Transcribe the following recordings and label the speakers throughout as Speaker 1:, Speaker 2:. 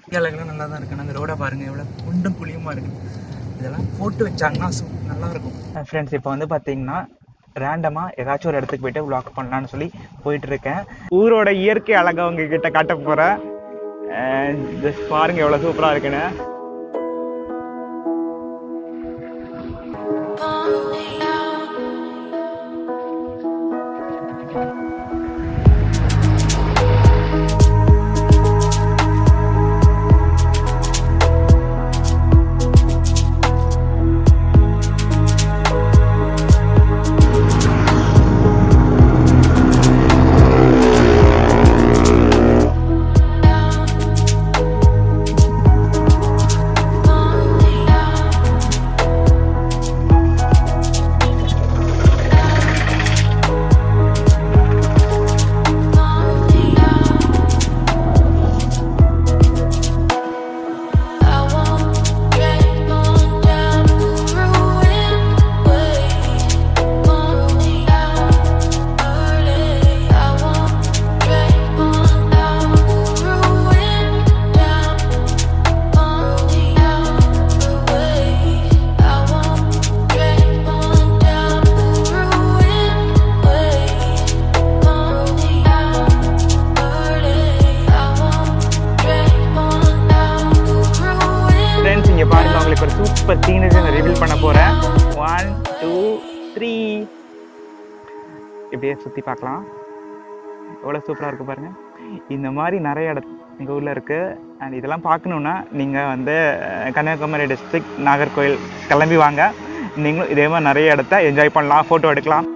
Speaker 1: இந்தியாவிலாம் நல்லா தான் இருக்கு. அந்த ரோடை பாருங்கள், எவ்வளோ குண்டும் குழியுமா இருக்குது. இதெல்லாம் போட்டு வச்சாங்கன்னா நல்லாயிருக்கும். ஃப்ரெண்ட்ஸ், இப்போ வந்து பார்த்தீங்கன்னா ரேண்டமாக ஏதாச்சும் ஒரு இடத்துக்கு போய்ட்டு வ்ளாக் பண்ணலான்னு சொல்லி போயிட்டுருக்கேன். ஊரோட இயற்கை அழகை உங்ககிட்ட காட்ட போகிறேன். ஜஸ்ட் பாருங்கள் எவ்வளோ சூப்பராக இருக்குன்னு. ஒரு சூப்பர் சீனரி நான் ரிவீல் பண்ண போகிறேன். 1 2 3 இப்படியே சுற்றி பார்க்கலாம். எவ்வளோ சூப்பராக இருக்குது பாருங்கள். இந்த மாதிரி நிறைய இடம் எங்கள் ஊரில் இருக்குது. அண்ட் இதெல்லாம் பார்க்கணுன்னா நீங்கள் வந்து கன்னியாகுமரி டிஸ்ட்ரிக்ட் நாகர்கோவில் கிளம்பி வாங்க. நீங்களும் இதே மாதிரி நிறைய இடத்த என்ஜாய் பண்ணலாம், ஃபோட்டோ எடுக்கலாம்.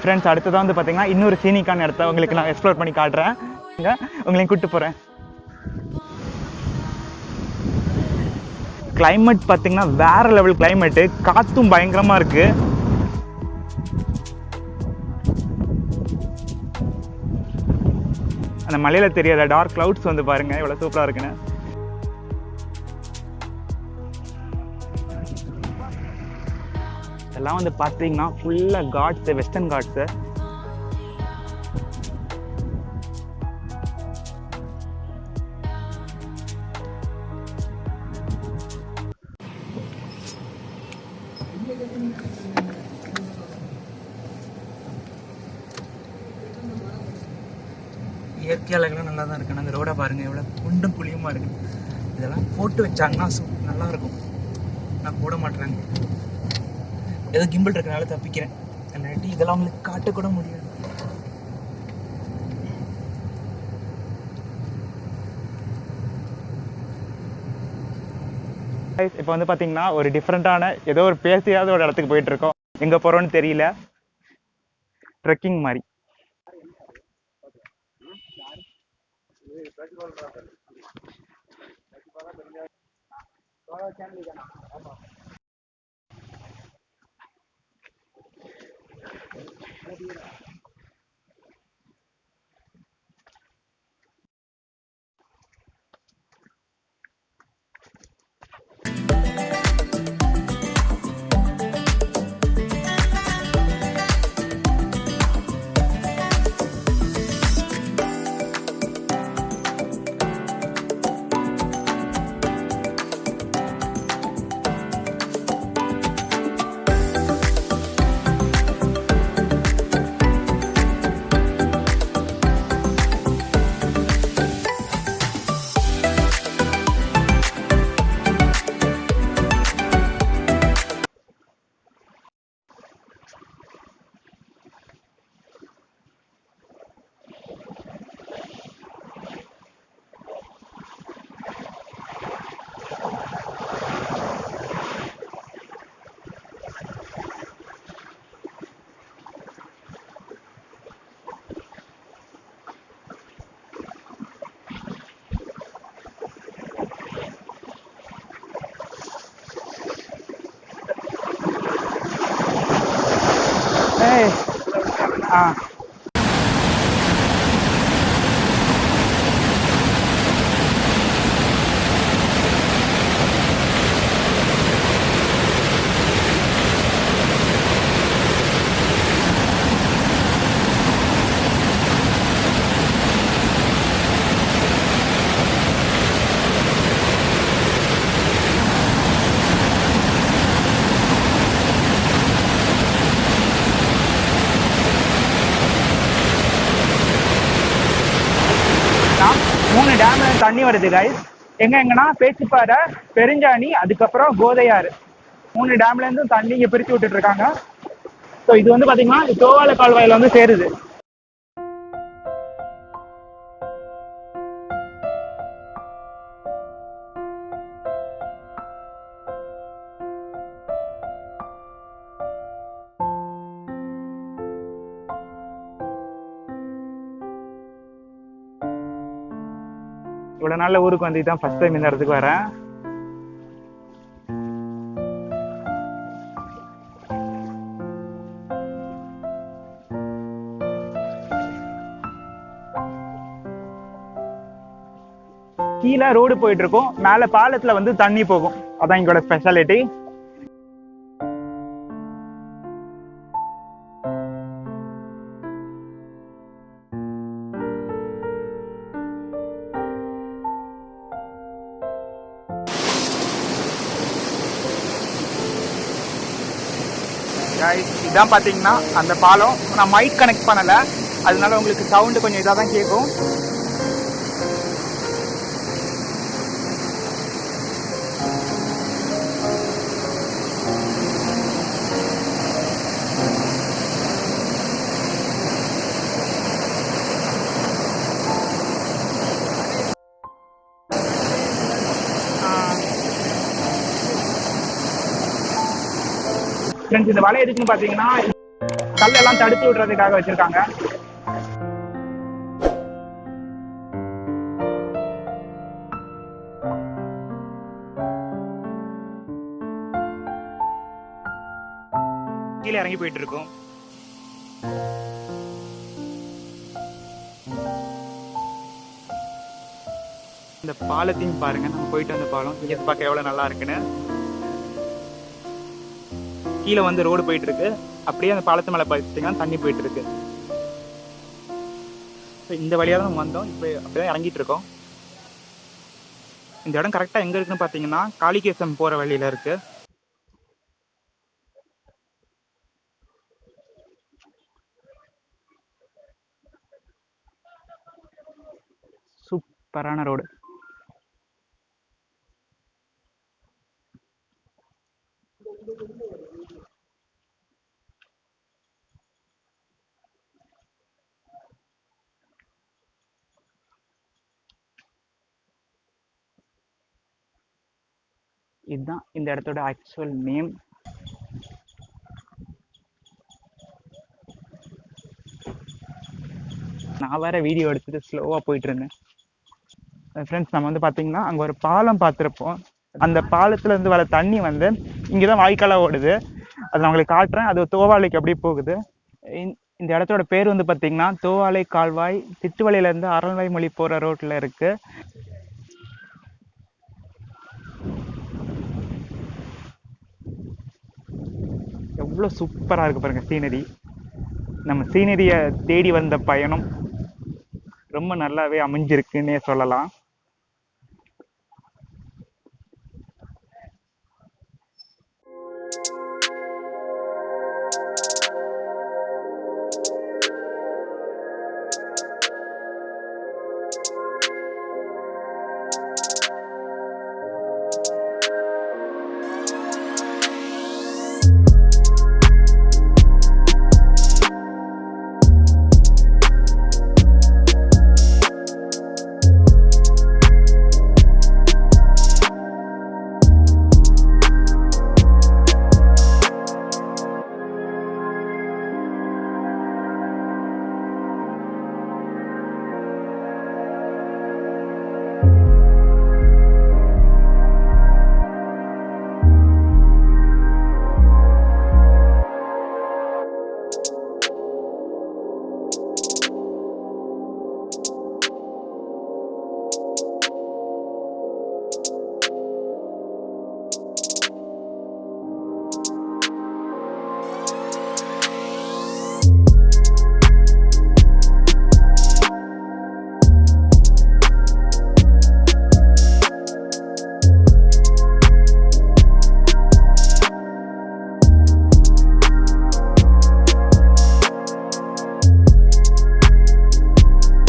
Speaker 1: ஃப்ரெண்ட்ஸ், அடுத்ததான் வந்து பார்த்தீங்கன்னா இன்னொரு சீனிக்கான இடத்த உங்களுக்கு நான் எக்ஸ்ப்ளோர் பண்ணி காட்டுறேன். உங்களையும் கூப்பிட்டு போகிறேன். கிளைமேட் பார்த்தீங்கன்னா வேற லெவல் கிளைமேட்டு. காற்றும் பயங்கரமாக இருக்குது. அந்த மலையில் தெரியாத டார்க் கிளவுட்ஸ் வந்து பாருங்கள் எவ்வளோ சூப்பராக இருக்குன்னு. எல்லாம் வந்து பார்த்தீங்கன்னா ஃபுல்லாக காட்ஸு, வெஸ்டர்ன் காட்ஸு. இயற்கை அழகெல்லாம் நல்லா தான் இருக்கு. அந்த ரோடை பாருங்கள் எவ்வளோ குண்டும் குழியுமா இருக்குது. இதெல்லாம் போட்டு வச்சாங்கன்னா நல்லாயிருக்கும். நான் போட மாட்டேறாங்க. ஏதோ கிம்பிள் இருக்கனால தப்பிக்கிறேன். இல்லாட்டி இதெல்லாம் உங்களுக்கு காட்டக்கூட முடியாது. இப்போ வந்து பார்த்தீங்கன்னா ஒரு டிஃப்ரெண்ட்டான ஏதோ ஒரு பேசியாத ஒரு இடத்துக்கு போயிட்டு இருக்கோம். எங்கே போகிறோன்னு தெரியல. ட்ரெக்கிங் மாதிரி. டேம்ல தண்ணி வருது கைஸ். எங்கன்னா பேச்சிப்பாறை, பெருஞ்சாணி, அதுக்கப்புறம் கோதையாறு 3 டேம்ல இருந்தும் தண்ணி இங்க பிரிச்சு விட்டுட்டு இருக்காங்க. ஸோ இது வந்து பாத்தீங்கன்னா தோவாளை கால்வாயில வந்து சேருது. இவ்வளவு நாள்ல ஊருக்கு வந்து தான் ஃபர்ஸ்ட் டைம் இந்த இடத்துக்கு வரேன். கீழே ரோடு போயிட்டு இருக்கும், மேல பாலத்துல வந்து தண்ணி போகும். அதான் எங்களோட ஸ்பெஷாலிட்டி. இதான் பாத்தீங்கன்னா அந்த பாலம். நான் மைக் கனெக்ட் பண்ணல, அதனால உங்களுக்கு சவுண்டு கொஞ்சம் இதாக தான் கேட்கும். இந்த வலை எதுக்குன்னு பாத்தீங்கன்னா கல்லெல்லாம் தடுத்து விடுறதுக்காக வச்சிருக்காங்க. கீழே இறங்கி போயிட்டு இருக்கோம். இந்த பாலத்தையும் பாருங்க, நம்ம போயிட்டு வந்த பாலம் இங்க பார்க்க எவ்வளவு நல்லா இருக்குன்னு. கீழே வந்து ரோடு போயிட்டு இருக்கு, அப்படியே அந்த பாலத்து மேலே பார்த்தீங்கன்னா தண்ணி போயிட்டு இருக்கு. இந்த வழியாக தான் நம்ம வந்தோம். இப்போ அப்படியே இறங்கிட்டு இருக்கோம். இந்த இடம் கரெக்டாக எங்கே இருக்குன்னு பார்த்தீங்கன்னா காளிகேசம் போகிற வழியில இருக்கு. சூப்பரான ரோடு. இதுதான் இந்த இடத்தோட ஆக்சுவல் நேம். நான் வேற வீடியோ எடுத்துட்டு ஸ்லோவா போயிட்டு இருந்தேன். ஃப்ரெண்ட்ஸ், நம்ம வந்து பாத்தீங்கன்னா அங்க ஒரு பாலம் பார்த்துருப்போம். அந்த பாலத்துல இருந்து வர தண்ணி வந்து இங்கதான் வாய்க்காலா ஓடுது. அதை நான் உங்களுக்கு காட்டுறேன். அது தோவாளைக்கு எப்படி போகுது. இந்த இடத்தோட பேர் வந்து பாத்தீங்கன்னா தோவாளை கால்வாய். திட்டுவளையில இருந்து அரண்மொழி போற ரோட்ல இருக்கு. எவ்வளவு சூப்பரா இருக்கு பாருங்க சீனரி. நம்ம சீனரிய தேடி வந்த பயணம் ரொம்ப நல்லாவே அமைஞ்சிருக்குன்னே சொல்லலாம்.